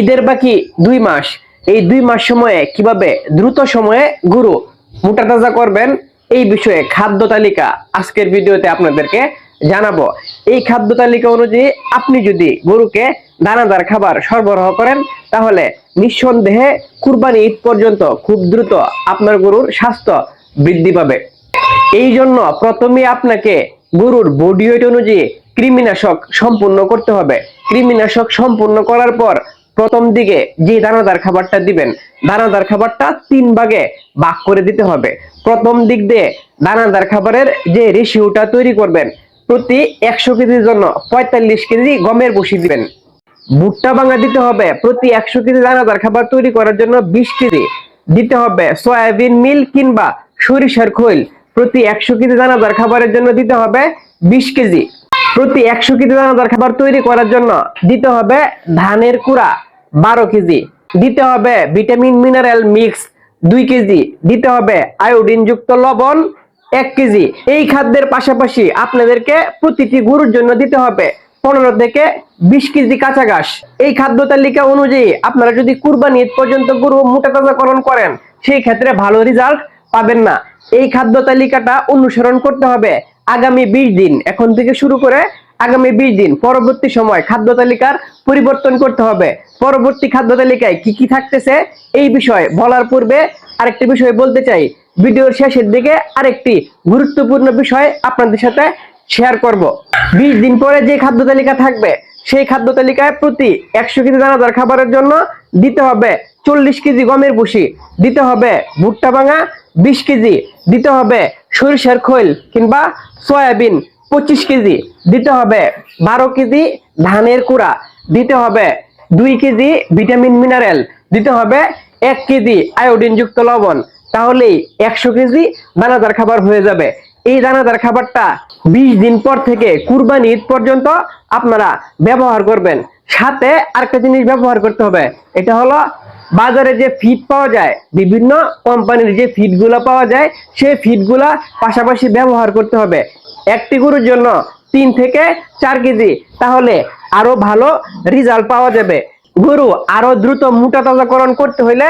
ঈদের বাকি 2 মাস, এই 2 মাস সময়ে কিভাবে দ্রুত সময়ে গরু মোটা তাজা করবেন এই বিষয়ে খাদ্য তালিকা আজকের ভিডিওতে আপনাদেরকে জানাবো। এই খাদ্য তালিকা অনুযায়ী আপনি যদি গরুকে দানাদার খাবার সরবরাহ করেন তাহলে নিঃসন্দেহে কুরবানি ঈদ পর্যন্ত খুব দ্রুত আপনার গরুর স্বাস্থ্য বৃদ্ধি পাবে। এই জন্য প্রথমে আপনাকে গরুর বডি ওয়েট অনুযায়ী কৃমিনাশক সম্পূর্ণ করতে হবে। কৃমিনাশক সম্পূর্ণ করার পর প্রথম দিকে যে দানাদার খাবারটা দিবেন, দানাদার খাবারটা 3 ভাগে ভাগ করে দিতে হবে। প্রথম দিক দিয়ে দানাদার খাবারের যে রেশিওটা তৈরি করবেন, প্রতি 100 কেজির জন্য 45 কেজি গমের ভুসি দিবেন। ভুট্টা ভাঙা দিতে হবে প্রতি 100 কেজি দানাদার খাবার তৈরি করার জন্য 20 কেজি দিতে হবে। সয়াবিন মিল কিংবা সরিষার খৈল প্রতি 100 কেজি দানাদার খাবারের জন্য দিতে হবে 20 কেজি। প্রতি 100 কেজি দানাদার খাবার তৈরি করার জন্য দিতে হবে ধানের কুড়া 12 কেজি, দিতে হবে ভিটামিন মিনারেল মিক্স 2 কেজি, দিতে হবে আয়োডিন যুক্ত লবণ 1 কেজি। এই খাদ্যের পাশাপাশি আপনাদেরকে প্রতিটি গরুর জন্য দিতে হবে 15 থেকে 20 কেজি কাঁচা ঘাস। এই খাদ্য তালিকা অনুযায়ী আপনারা যদি কুরবানি ঈদ পর্যন্ত গরু মোটা তাজাকরণ করেন সেই ক্ষেত্রে ভালো রেজাল্ট পাবেন না। এই খাদ্য তালিকাটা অনুসরণ করতে হবে আগামী 20 দিন, এখন থেকে শুরু করে আগামী 20 দিন। পরবর্তী সময় খাদ্য তালিকার পরিবর্তন করতে হবে। পরবর্তী খাদ্য তালিকায় কি কি থাকতেছে এই বিষয়ে বলার পূর্বে আরেকটি বিষয় বলতে চাই। ভিডিওর শেষের দিকে আরেকটি গুরুত্বপূর্ণ বিষয় আপনাদের সাথে শেয়ার করব। 20 দিন পরে যে খাদ্য তালিকা থাকবে সেই খাদ্য তালিকায় প্রতি 100 কেজি দানাদার খাবারের জন্য দিতে হবে 40 কেজি গমের ভুসি, দিতে হবে ভুট্টা ভাঙা 20 কেজি, দিতে হবে সরিষার খৈল কিংবা সয়াবিন 25 কেজি, দিতে হবে 12 কেজি ধানের কুড়া, দিতে হবে 2 কেজি ভিটামিন মিনারেল, দিতে হবে 1 কেজি আয়োডিন যুক্ত লবণ। তাহলেই 100 কেজি দানাদার খাবার হয়ে যাবে। এই দানাদার খাবারটা 20 দিন পর থেকে কুরবানি ঈদ পর্যন্ত আপনারা ব্যবহার করবেন। সাথে আরেকটা জিনিস ব্যবহার করতে হবে, এটা হলো বাজারে যে ফিড পাওয়া যায়, বিভিন্ন কোম্পানির যে ফিডগুলো পাওয়া যায় সেই ফিডগুলা পাশাপাশি ব্যবহার করতে হবে। একটি গরুর জন্য 3 থেকে 4 কেজি, তাহলে আরো ভালো রেজাল্ট পাওয়া যাবে। গরু আরো দ্রুত মোটা তাজাকরণ করতে হলে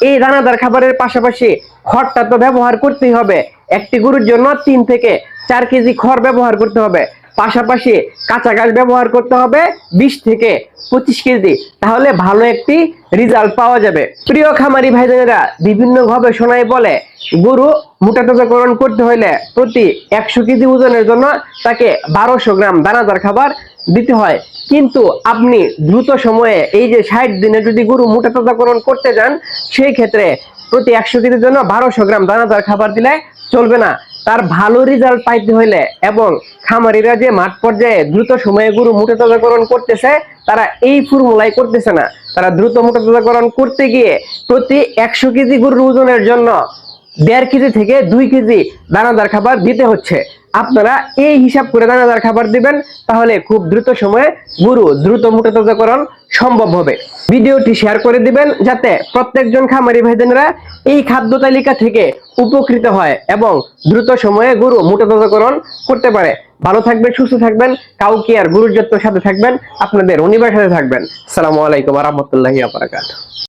এই দানাদার খাবারের পাশাপাশি খড়টা তো ব্যবহার করতেই হবে। একটি গরুর জন্য 3 থেকে 4 কেজি খড় ব্যবহার করতে হবে, পাশাপাশি কাঁচা ঘাস ব্যবহার করতে হবে 20 থেকে 25 কেজি, তাহলে ভালো একটি রেজাল্ট পাওয়া যাবে। প্রিয় খামারি ভাইজানেরা, বিভিন্ন গবেষণায় বলে গরু মোটা তাজাকরণ করতে হলে প্রতি 100 কেজি ওজনের জন্য তাকে 1200 গ্রাম দানাদার খাবার দিতে হয়। কিন্তু আপনি দ্রুত সময়ে এই যে 60 দিনে যদি গরু মোটা তাজাকরণ করতে যান সেই ক্ষেত্রে প্রতি 100 কেজির জন্য 1200 গ্রাম দানাদার খাবার দিলে চলবে না। তার ভালো রেজাল্ট পাইতে হলে এবং খামারিরা যে মাঠ পর্যায়ে দ্রুত সময়ে গরু মোটা তাজাকরণ করতেছে তারা এই ফর্মুলাই করতেছে না। তারা দ্রুত মোটা তাজাকরণ করতে গিয়ে প্রতি 100 কেজি গরুর ওজনের জন্য 1.5 কেজি থেকে 2 কেজি দানাদার খাবার দিতে হচ্ছে। আপনারা এই হিসাব করে দানাদার খাবার দিবেন, তাহলে খুব দ্রুত সময়ে গরু দ্রুত মোটা তাজাকরণ সম্ভব হবে। ভিডিওটি শেয়ার করে দিবেন যাতে প্রত্যেকজন খামারি ভাইজানেরা এই খাদ্য তালিকা থেকে উপকৃত হয় এবং দ্রুত সময়ে গরু মোটা তাজাকরণ করতে পারে। ভালো থাকবেন, সুস্থ থাকবেন, কাউকে আর গরুর যত্নের সাথে থাকবেন, আপনাদের অনিবার সাথে থাকবেন। আসসালামু আলাইকুম ওয়া রাহমাতুল্লাহি ওয়া বারাকাতুহু।